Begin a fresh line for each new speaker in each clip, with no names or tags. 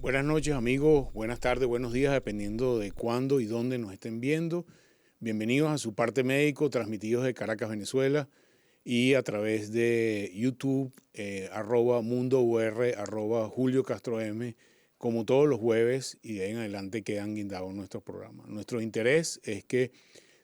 Buenas noches amigos, buenas tardes, buenos días, dependiendo de cuándo y dónde nos estén viendo. Bienvenidos a su parte médico, transmitidos de Caracas, Venezuela, y a través de YouTube, @MundoUR, Julio Castro M, como todos los jueves, y de ahí en adelante quedan guindados nuestros programas. Nuestro interés es que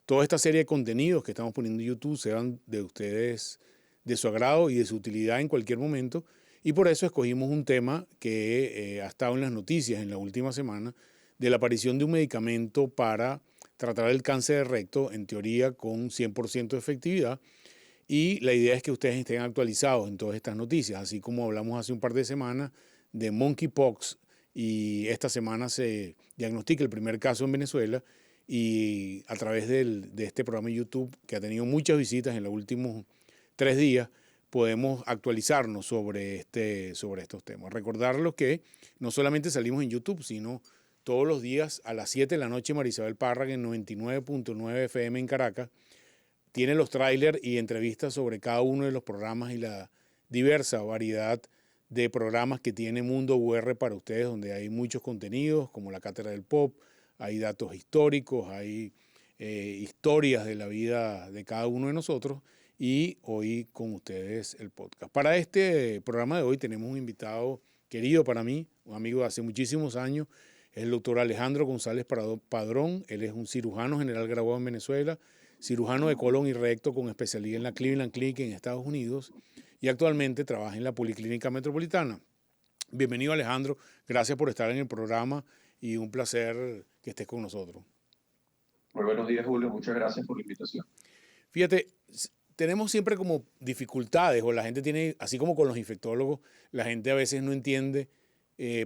toda esta serie de contenidos que estamos poniendo en YouTube sean de ustedes, de su agrado y de su utilidad en cualquier momento. Y por eso escogimos un tema que ha estado en las noticias en la última semana, de la aparición de un medicamento para tratar el cáncer de recto, en teoría con 100% de efectividad. Y la idea es que ustedes estén actualizados en todas estas noticias, así como hablamos hace un par de semanas de monkeypox, y esta semana se diagnostica el primer caso en Venezuela, y a través de este programa de YouTube, que ha tenido muchas visitas en los últimos 3 días, podemos actualizarnos sobre estos temas. Recordarles que no solamente salimos en YouTube, sino todos los días a las 7 de la noche Marisabel Párraga en 99.9 FM en Caracas tiene los trailers y entrevistas sobre cada uno de los programas y la diversa variedad de programas que tiene Mundo UR para ustedes, donde hay muchos contenidos como la Cátedra del Pop, hay datos históricos, hay historias de la vida de cada uno de nosotros, y hoy con ustedes el podcast. Para este programa de hoy tenemos un invitado querido para mí, un amigo de hace muchísimos años, es el doctor Alejandro González Padrón. Él es un cirujano general graduado en Venezuela, cirujano de colon y recto con especialidad en la Cleveland Clinic en Estados Unidos, y actualmente trabaja en la Policlínica Metropolitana. Bienvenido, Alejandro, gracias por estar en el programa y un placer que estés con nosotros.
Muy buenos días, Julio. Muchas gracias por la invitación.
Fíjate, tenemos siempre como dificultades, o la gente tiene, así como con los infectólogos, la gente a veces no entiende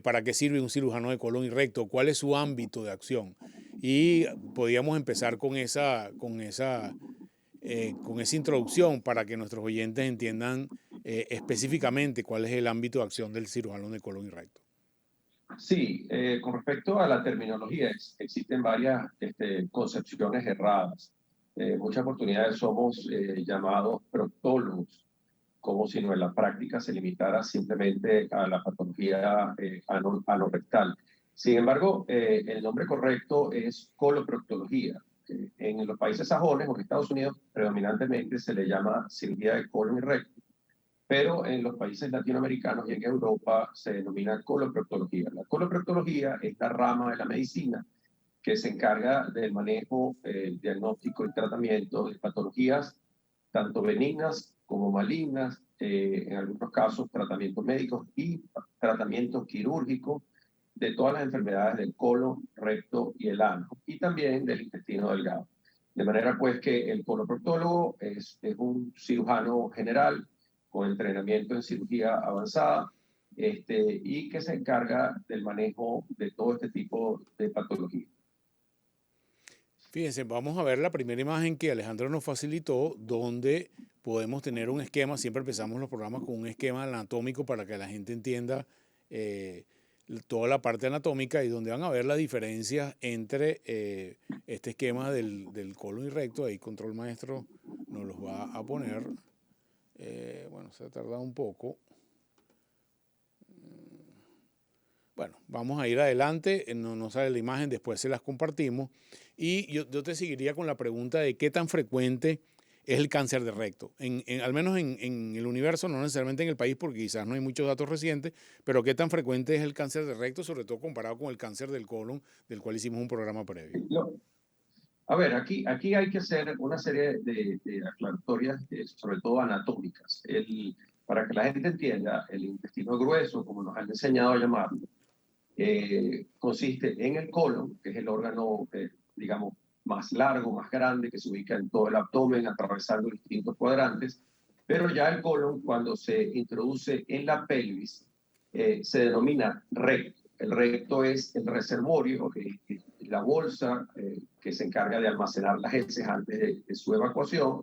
para qué sirve un cirujano de colon y recto, cuál es su ámbito de acción. Y podíamos empezar con esa introducción para que nuestros oyentes entiendan específicamente cuál es el ámbito de acción del cirujano de colon y recto.
Sí, con respecto a la terminología, existen varias concepciones erradas. Muchas oportunidades somos llamados proctólogos, como si no en la práctica se limitara simplemente a la patología anorrectal. Sin embargo, el nombre correcto es coloproctología. En los países sajones o en Estados Unidos predominantemente se le llama cirugía de colon y recto, pero en los países latinoamericanos y en Europa se denomina coloproctología. La coloproctología es la rama de la medicina que se encarga del manejo, diagnóstico y tratamiento de patologías tanto benignas como malignas, en algunos casos tratamientos médicos y tratamientos quirúrgicos de todas las enfermedades del colon, recto y el ano, y también del intestino delgado. De manera pues que el coloproctólogo es un cirujano general con entrenamiento en cirugía avanzada, y que se encarga del manejo de todo este tipo de patologías.
Fíjense, vamos a ver la primera imagen que Alejandro nos facilitó, donde podemos tener un esquema. Siempre empezamos los programas con un esquema anatómico para que la gente entienda eh, toda la parte anatómica, y donde van a ver las diferencias entre este esquema del colon y recto. Ahí Control Maestro nos los va a poner. Bueno, se ha tardado un poco. Bueno, vamos a ir adelante, no sale la imagen, después se las compartimos. Y yo te seguiría con la pregunta de qué tan frecuente es el cáncer de recto. Al menos en el universo, no necesariamente en el país, porque quizás no hay muchos datos recientes, pero qué tan frecuente es el cáncer de recto, sobre todo comparado con el cáncer del colon, del cual hicimos un programa previo.
No, a ver, aquí hay que hacer una serie de aclaratorias, sobre todo anatómicas. Para que la gente entienda, el intestino grueso, como nos han enseñado a llamarlo, consiste en el colon, que es el órgano, digamos, más largo, más grande, que se ubica en todo el abdomen, atravesando distintos cuadrantes, pero ya el colon, cuando se introduce en la pelvis, se denomina recto. El recto es el reservorio, la bolsa que se encarga de almacenar las heces antes de su evacuación,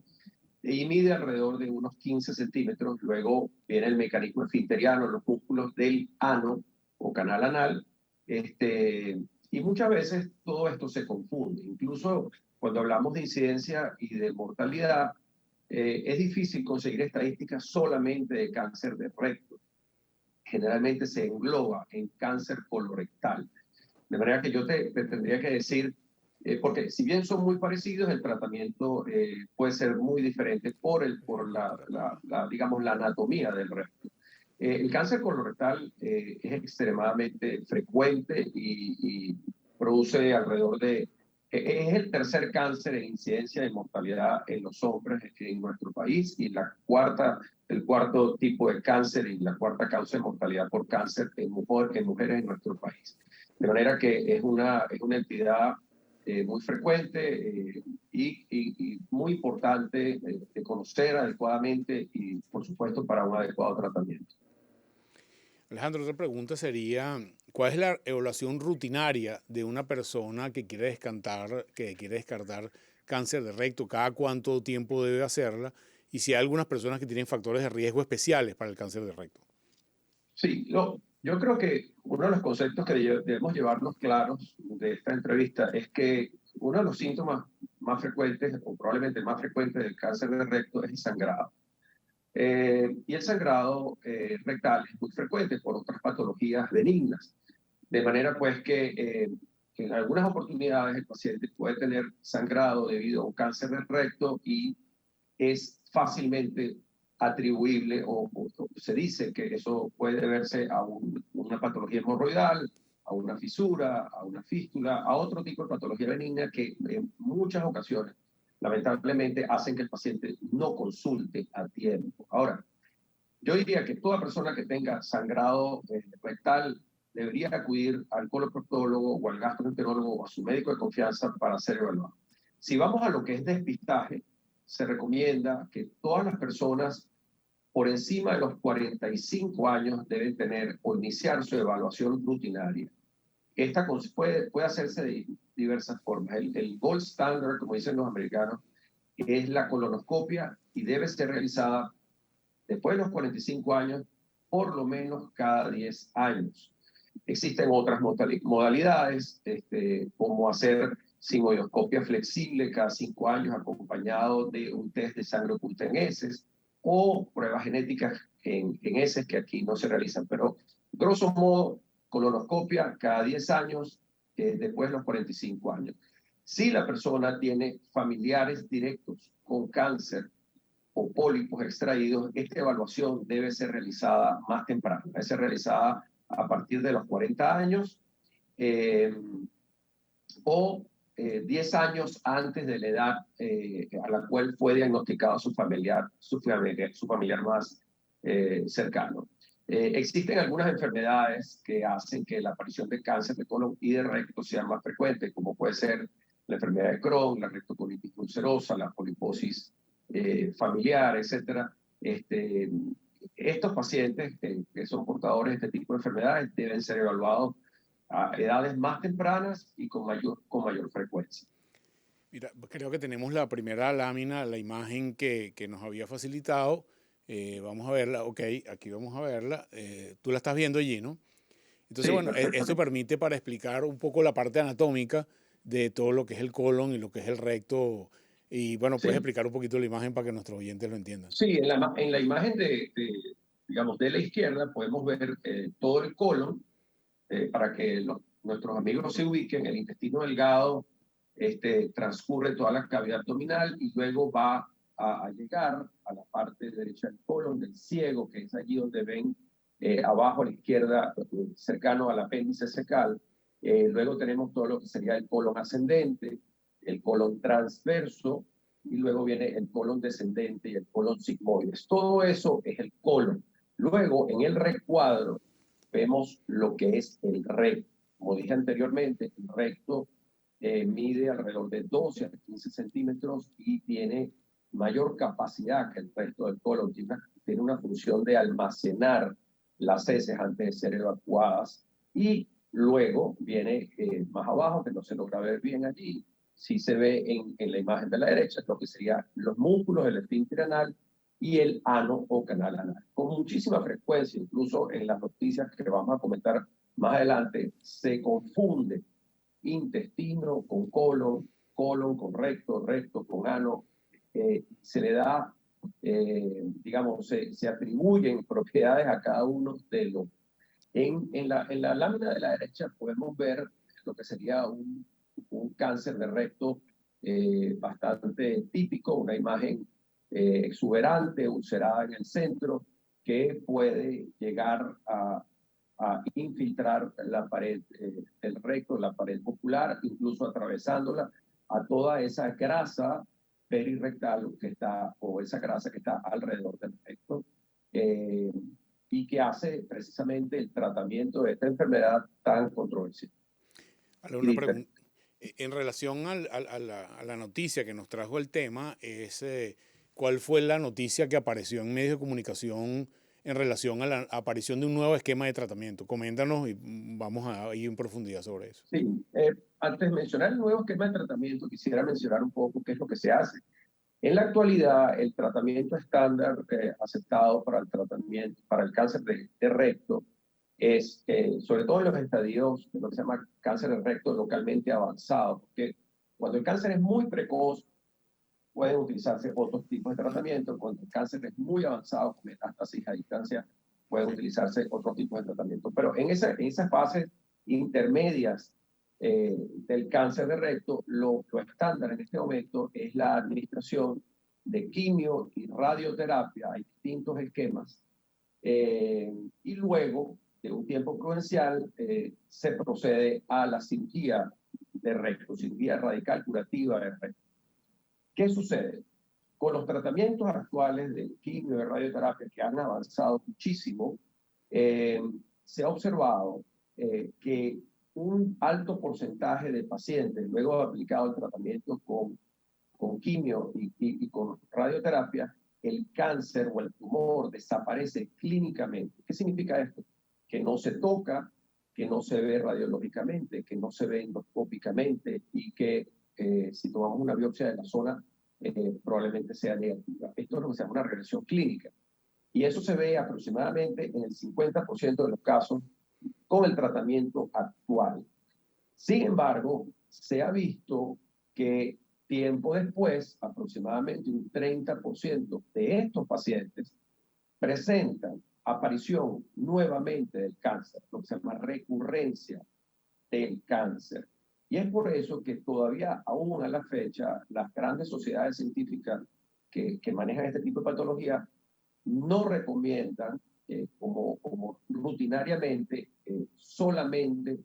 y mide alrededor de unos 15 centímetros. Luego viene el mecanismo esfinteriano, los músculos del ano o canal anal, y muchas veces todo esto se confunde. Incluso cuando hablamos de incidencia y de mortalidad, es difícil conseguir estadísticas solamente de cáncer de recto. generalmente se engloba en cáncer colorectal. De manera que yo te tendría que decir, porque si bien son muy parecidos, el tratamiento puede ser muy diferente por digamos, la anatomía del recto. El cáncer colorectal es extremadamente frecuente y produce alrededor de... Es el tercer cáncer en incidencia de mortalidad en los hombres en nuestro país y el cuarto tipo de cáncer y la cuarta causa de mortalidad por cáncer en mujeres en nuestro país. De manera que es una entidad muy frecuente y muy importante de conocer adecuadamente y, por supuesto, para un adecuado tratamiento.
Alejandro, otra pregunta sería, ¿cuál es la evaluación rutinaria de una persona que quiere descartar cáncer de recto? ¿Cada cuánto tiempo debe hacerla? Y si hay algunas personas que tienen factores de riesgo especiales para el cáncer de recto.
Sí, yo creo que uno de los conceptos que debemos llevarnos claros de esta entrevista es que uno de los síntomas más frecuentes, o probablemente más frecuentes del cáncer de recto, es el sangrado. Y el sangrado rectal es muy frecuente por otras patologías benignas. De manera pues que en algunas oportunidades el paciente puede tener sangrado debido a un cáncer de recto y es fácilmente atribuible o se dice que eso puede deberse a una patología hemorroidal, a una fisura, a una fístula, a otro tipo de patología benigna que en muchas ocasiones lamentablemente hacen que el paciente no consulte a tiempo. Ahora, yo diría que toda persona que tenga sangrado rectal debería acudir al coloproctólogo o al gastroenterólogo o a su médico de confianza para ser evaluado. Si vamos a lo que es despistaje, se recomienda que todas las personas por encima de los 45 años deben tener o iniciar su evaluación rutinaria. Esta puede hacerse de diversas formas. El gold standard, como dicen los americanos, es la colonoscopia y debe ser realizada después de los 45 años, por lo menos cada 10 años. Existen otras modalidades, como hacer sigmoidoscopia flexible cada 5 años acompañado de un test de sangre oculta en heces o pruebas genéticas en heces que aquí no se realizan. Pero, grosso modo, colonoscopia cada 10 años después de los 45 años. Si la persona tiene familiares directos con cáncer o pólipos extraídos, esta evaluación debe ser realizada más temprano, debe ser realizada a partir de los 40 años o 10 años antes de la edad a la cual fue diagnosticado su familiar más cercano. Existen algunas enfermedades que hacen que la aparición de cáncer de colon y de recto sea más frecuente, como puede ser la enfermedad de Crohn, la rectocolitis ulcerosa, la poliposis familiar, etc. Estos pacientes que son portadores de este tipo de enfermedades deben ser evaluados a edades más tempranas y con mayor frecuencia.
Mira, creo que tenemos la primera lámina, la imagen que nos había facilitado. Vamos a verla, ok, aquí vamos a verla. Tú la estás viendo allí, ¿no? Entonces,
Sí,
bueno, esto permite para explicar un poco la parte anatómica de todo lo que es el colon y lo que es el recto. Y bueno, puedes
sí,
explicar un poquito la imagen para que nuestros oyentes lo entiendan.
sí, en la imagen digamos, de la izquierda podemos ver todo el colon para que nuestros amigos se ubiquen. El intestino delgado transcurre toda la cavidad abdominal y luego va a llegar a la parte derecha del colon, del ciego, que es allí donde ven abajo a la izquierda, cercano al apéndice cecal. Luego tenemos todo lo que sería el colon ascendente, el colon transverso, y luego viene el colon descendente y el colon sigmoides. Todo eso es el colon. Luego, en el recuadro, vemos lo que es el recto. Como dije anteriormente, el recto mide alrededor de 12 a 15 centímetros y tiene mayor capacidad que el resto del colon. Tiene una función de almacenar las heces antes de ser evacuadas. Y luego viene más abajo, que no se logra ver bien allí, sí se ve en la imagen de la derecha, lo que serían los músculos del esfínter anal y el ano o canal anal. Con muchísima frecuencia, incluso en las noticias que vamos a comentar más adelante, se confunde intestino con colon, colon con recto, recto con ano. Se le da, digamos, se atribuyen propiedades a cada uno En la lámina de la derecha podemos ver lo que sería un cáncer de recto bastante típico, una imagen exuberante, ulcerada en el centro, que puede llegar a infiltrar la pared del recto, la pared ocular, incluso atravesándola a toda esa grasa perirectal que está, o esa grasa que está alrededor del recto, y que hace precisamente el tratamiento de esta enfermedad tan controversial.
Una pregunta. En relación a la noticia que nos trajo el tema, ¿cuál fue la noticia que apareció en medios de comunicación en relación a la aparición de un nuevo esquema de tratamiento? Coméntanos y vamos a ir en profundidad sobre eso.
Sí, antes de mencionar el nuevo esquema de tratamiento, quisiera mencionar un poco qué es lo que se hace. En la actualidad, el tratamiento estándar aceptado para el tratamiento, para el cáncer de recto, es, sobre todo en los estadios de lo que se llama cáncer de recto localmente avanzado, porque cuando el cáncer es muy precoz, pueden utilizarse otros tipos de tratamiento. Cuando el cáncer es muy avanzado, con metástasis a distancia, pueden utilizarse otros tipos de tratamiento. Pero en esas fases intermedias del cáncer de recto, lo estándar en este momento es la administración de quimio y radioterapia. Hay distintos esquemas. Y luego de un tiempo prudencial se procede a la cirugía de recto, cirugía radical curativa de recto. ¿Qué sucede? Con los tratamientos actuales de quimio y de radioterapia que han avanzado muchísimo, se ha observado que un alto porcentaje de pacientes, luego de aplicado el tratamiento con quimio y con radioterapia, el cáncer o el tumor desaparece clínicamente. ¿Qué significa esto? Que no se toca, que no se ve radiológicamente, que no se ve endoscópicamente y que si tomamos una biopsia de la zona, probablemente sea negativa. Esto es lo que se llama una regresión clínica. Y eso se ve aproximadamente en el 50% de los casos con el tratamiento actual. Sin embargo, se ha visto que tiempo después, aproximadamente un 30% de estos pacientes presentan aparición nuevamente del cáncer, lo que se llama recurrencia del cáncer. Y es por eso que todavía, aún a la fecha, las grandes sociedades científicas que manejan este tipo de patología no recomiendan como rutinariamente solamente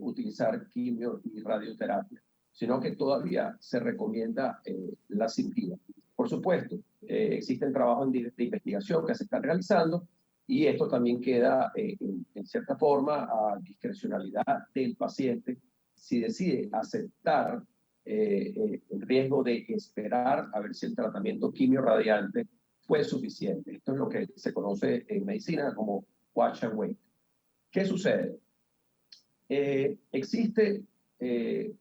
utilizar quimio y radioterapia, sino que todavía se recomienda la cirugía. Por supuesto, existen trabajos de investigación que se están realizando y esto también queda en cierta forma a discrecionalidad del paciente si decide aceptar el riesgo de esperar a ver si el tratamiento quimio radiante fue suficiente. Esto es lo que se conoce en medicina como watch and wait. ¿Qué sucede? Existe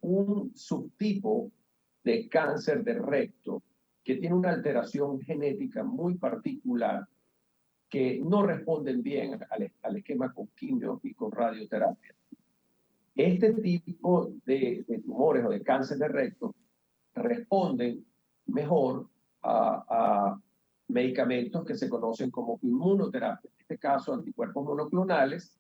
un subtipo de cáncer de recto que tiene una alteración genética muy particular que no responden bien al esquema con quimio y con radioterapia. Este tipo de tumores o de cáncer de recto responden mejor a medicamentos que se conocen como inmunoterapia, en este caso anticuerpos monoclonales,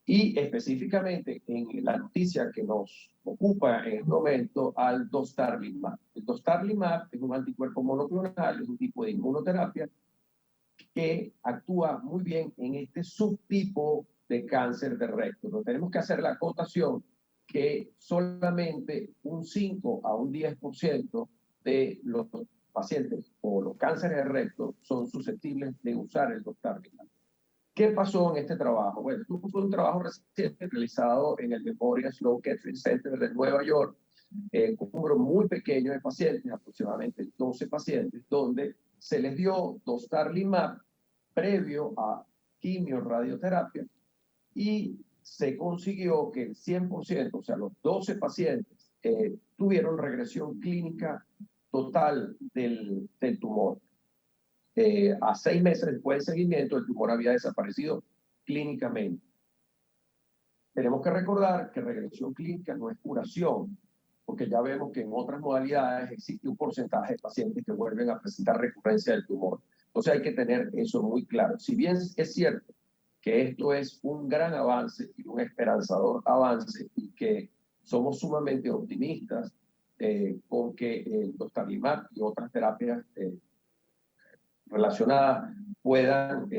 y específicamente en la noticia que nos ocupa en el momento al dostarlimab. El dostarlimab es un anticuerpo monoclonal, es un tipo de inmunoterapia que actúa muy bien en este subtipo de cáncer de recto. Pero tenemos que hacer la acotación que solamente un 5 a un 10% de los pacientes o los cánceres de recto son susceptibles de usar el dostarlimab. ¿Qué pasó en este trabajo? Bueno, esto fue un trabajo reciente realizado en el Memorial Sloan Kettering Center de Nueva York, con un número muy pequeño de pacientes, aproximadamente 12 pacientes, donde se les dio dostarlimab previo a quimio-radioterapia y se consiguió que el 100%, o sea, los 12 pacientes, tuvieron regresión clínica total del tumor. A 6 meses después del seguimiento, el tumor había desaparecido clínicamente. Tenemos que recordar que regresión clínica no es curación, porque ya vemos que en otras modalidades existe un porcentaje de pacientes que vuelven a presentar recurrencia del tumor. Entonces hay que tener eso muy claro. Si bien es cierto que esto es un gran avance y un esperanzador avance y que somos sumamente optimistas con que el dostarlimab y otras terapias relacionadas puedan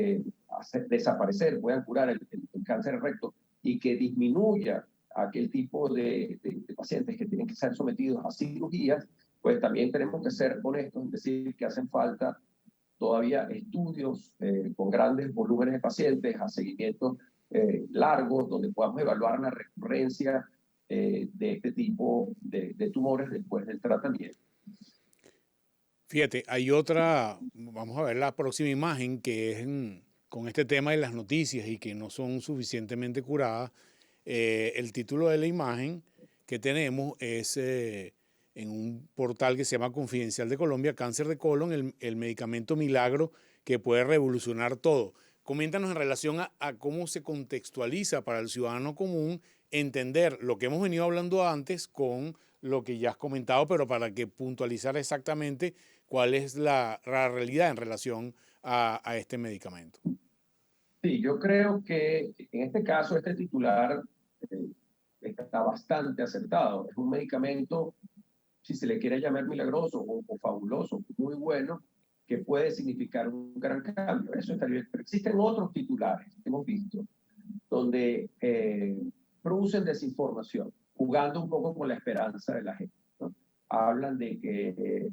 desaparecer, puedan curar el cáncer recto y que disminuya aquel tipo de pacientes que tienen que ser sometidos a cirugías, pues también tenemos que ser honestos, es decir, que hacen falta todavía estudios con grandes volúmenes de pacientes a seguimientos largos, donde podamos evaluar la recurrencia de este tipo de tumores después del tratamiento.
Fíjate, hay otra, vamos a ver la próxima imagen, que es con este tema de las noticias y que no son suficientemente curadas. El título de la imagen que tenemos es en un portal que se llama Confidencial de Colombia, cáncer de colon, el medicamento milagro que puede revolucionar todo. Coméntanos en relación a cómo se contextualiza para el ciudadano común entender lo que hemos venido hablando antes con lo que ya has comentado, pero para que puntualizar exactamente cuál es la realidad en relación a este medicamento.
Sí, yo creo que en este caso este titular eh, está bastante acertado. Es un medicamento, si se le quiere llamar milagroso o fabuloso, muy bueno, que puede significar un gran cambio. Eso está bien. Pero existen otros titulares que hemos visto donde producen desinformación, jugando un poco con la esperanza de la gente, ¿no? Hablan de que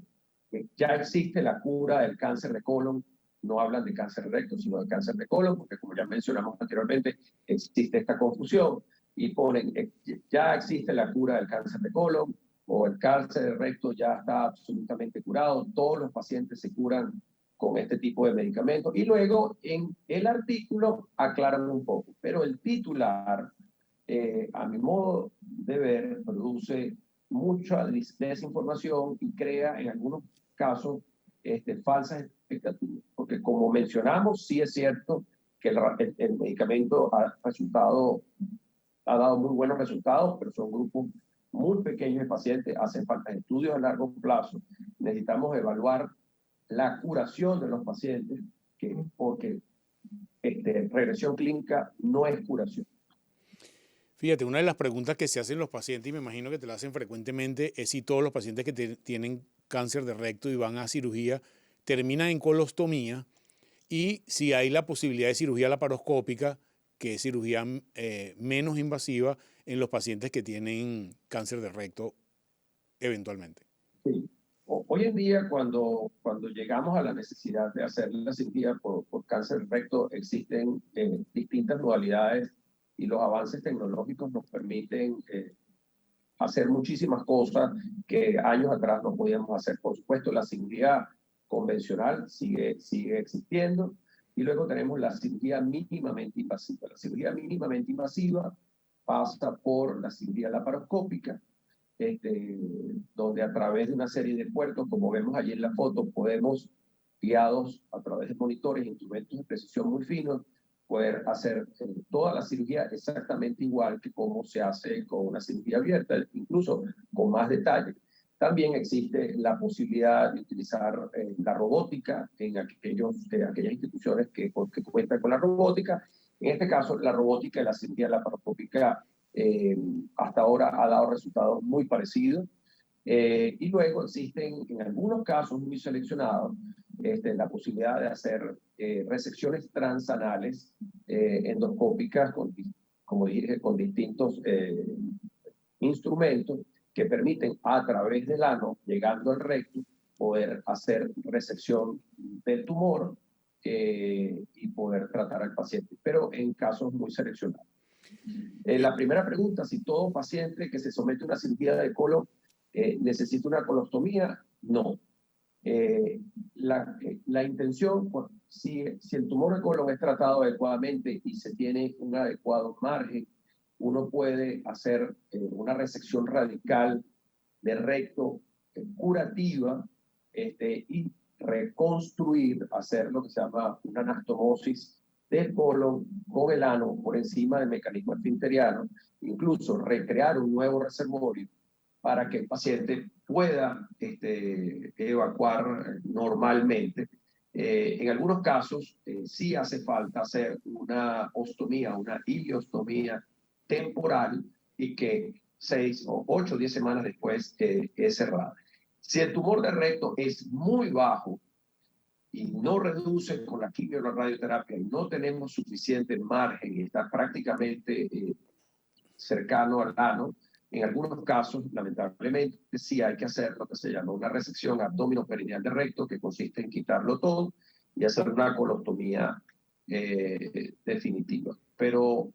ya existe la cura del cáncer de colon, no hablan de cáncer recto, sino de cáncer de colon, porque como ya mencionamos anteriormente, existe esta confusión y ponen, ya existe la cura del cáncer de colon, o el cáncer de recto ya está absolutamente curado, todos los pacientes se curan con este tipo de medicamentos. Y luego en el artículo aclaran un poco, pero el titular, a mi modo de ver, produce mucha desinformación y crea en algunos casos falsas expectativas. Porque como mencionamos, sí es cierto que el medicamento ha dado muy buenos resultados, pero son grupos muy pequeños de pacientes, hacen falta estudios a largo plazo, necesitamos evaluar la curación de los pacientes, porque regresión clínica no es curación.
Fíjate, una de las preguntas que se hacen los pacientes, y me imagino que te la hacen frecuentemente, es si todos los pacientes que tienen cáncer de recto y van a cirugía terminan en colostomía y si hay la posibilidad de cirugía laparoscópica, que es cirugía menos invasiva en los pacientes que tienen cáncer de recto eventualmente.
Sí. Hoy en día, cuando llegamos a la necesidad de hacer la cirugía por cáncer de recto, existen distintas modalidades y los avances tecnológicos nos permiten hacer muchísimas cosas que años atrás no podíamos hacer. Por supuesto, la cirugía convencional sigue existiendo y luego tenemos la cirugía mínimamente invasiva. La cirugía mínimamente invasiva pasa por la cirugía laparoscópica, donde a través de una serie de puertos, como vemos allí en la foto, podemos, guiados a través de monitores, instrumentos de precisión muy finos, poder hacer toda la cirugía exactamente igual que como se hace con una cirugía abierta, incluso con más detalle. También existe la posibilidad de utilizar la robótica en aquellas instituciones que cuentan con la robótica. En este caso, la robótica y la cirugía laparoscópica hasta ahora ha dado resultados muy parecidos. Y luego existen en algunos casos muy seleccionados la posibilidad de hacer resecciones transanales endoscópicas como dije, con distintos instrumentos que permiten a través del ano, llegando al recto, poder hacer resección del tumor y poder tratar al paciente, pero en casos muy seleccionados. La primera pregunta, si todo paciente que se somete a una cirugía de colon necesita una colostomía, no. La intención, si el tumor de colon es tratado adecuadamente y se tiene un adecuado margen, uno puede hacer una resección radical de recto curativa y reconstruir, hacer lo que se llama una anastomosis del colon con el ano por encima del mecanismo esfinteriano, incluso recrear un nuevo reservorio para que el paciente pueda evacuar normalmente. En algunos casos sí hace falta hacer una ostomía, una ileostomía temporal y que 6 o 8 o 10 semanas después es cerrada. Si el tumor de recto es muy bajo y no reduce con la quimio o la radioterapia y no tenemos suficiente margen y está prácticamente cercano al ano, en algunos casos, lamentablemente, sí hay que hacer lo que se llama una resección abdominoperineal de recto, que consiste en quitarlo todo y hacer una colostomía definitiva. Pero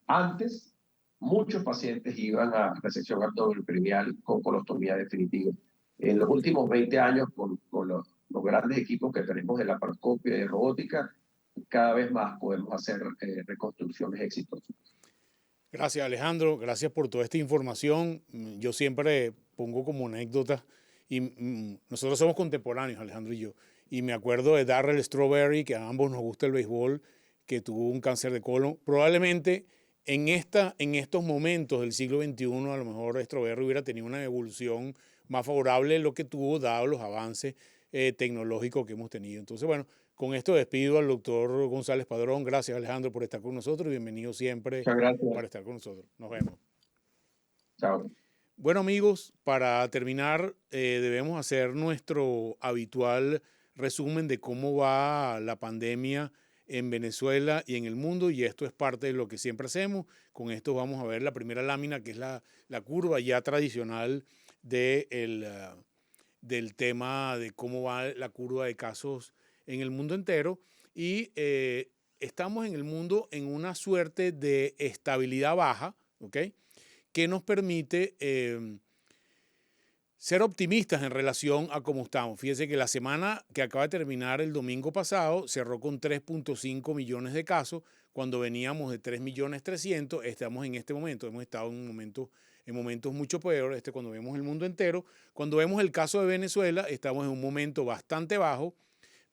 antes, muchos pacientes iban a resección abdominoperineal con colostomía definitiva. En los últimos 20 años, con los grandes equipos que tenemos de laparoscopia y de robótica, cada vez más podemos hacer reconstrucciones exitosas.
Gracias, Alejandro. Gracias por toda esta información. Yo siempre pongo como anécdota, y nosotros somos contemporáneos, Alejandro y yo, y me acuerdo de Darrell Strawberry, que a ambos nos gusta el béisbol, que tuvo un cáncer de colon. Probablemente en estos momentos del siglo XXI, a lo mejor Strawberry hubiera tenido una evolución más favorable de lo que tuvo, dado los avances tecnológicos que hemos tenido. Entonces, bueno, con esto despido al doctor González Padrón. Gracias, Alejandro, por estar con nosotros. Bienvenido siempre
Muchas
para
gracias.
estar con nosotros. Nos vemos.
Chao.
Bueno, amigos, para terminar, debemos hacer nuestro habitual resumen de cómo va la pandemia en Venezuela y en el mundo, y esto es parte de lo que siempre hacemos. Con esto vamos a ver la primera lámina, que es la curva ya tradicional del tema de cómo va la curva de casos en el mundo entero. Y estamos en el mundo en una suerte de estabilidad baja, ¿ok?, que nos permite ser optimistas en relación a cómo estamos. Fíjense que la semana que acaba de terminar el domingo pasado cerró con 3.5 millones de casos, cuando veníamos de 3.300.000. Estamos en este momento, hemos estado en momentos mucho peores, cuando vemos el mundo entero. Cuando vemos el caso de Venezuela, estamos en un momento bastante bajo,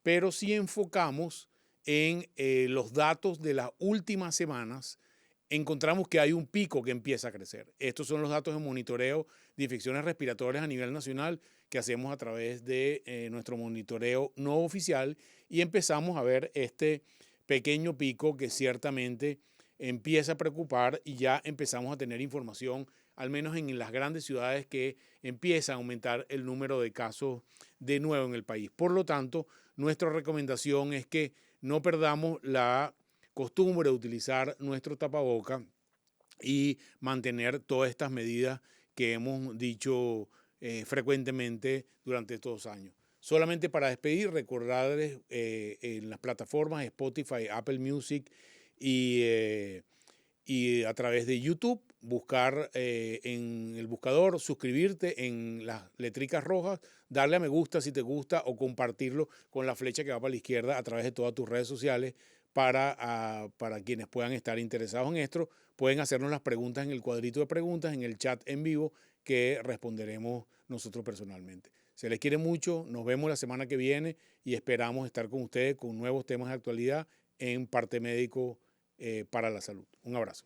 pero si enfocamos en los datos de las últimas semanas, encontramos que hay un pico que empieza a crecer. Estos son los datos de monitoreo de infecciones respiratorias a nivel nacional que hacemos a través de nuestro monitoreo no oficial, y empezamos a ver este pequeño pico que ciertamente empieza a preocupar, y ya empezamos a tener información, al menos en las grandes ciudades, que empieza a aumentar el número de casos de nuevo en el país. Por lo tanto, nuestra recomendación es que no perdamos la costumbre de utilizar nuestro tapaboca y mantener todas estas medidas que hemos dicho frecuentemente durante estos años. Solamente para despedir, recordarles en las plataformas Spotify, Apple Music y a través de YouTube, buscar en el buscador, suscribirte en las letricas rojas, darle a me gusta si te gusta, o compartirlo con la flecha que va para la izquierda a través de todas tus redes sociales. Para quienes puedan estar interesados en esto, pueden hacernos las preguntas en el cuadrito de preguntas, en el chat en vivo, que responderemos nosotros personalmente. Se les quiere mucho, nos vemos la semana que viene y esperamos estar con ustedes con nuevos temas de actualidad en Parte Médico para la Salud. Un abrazo.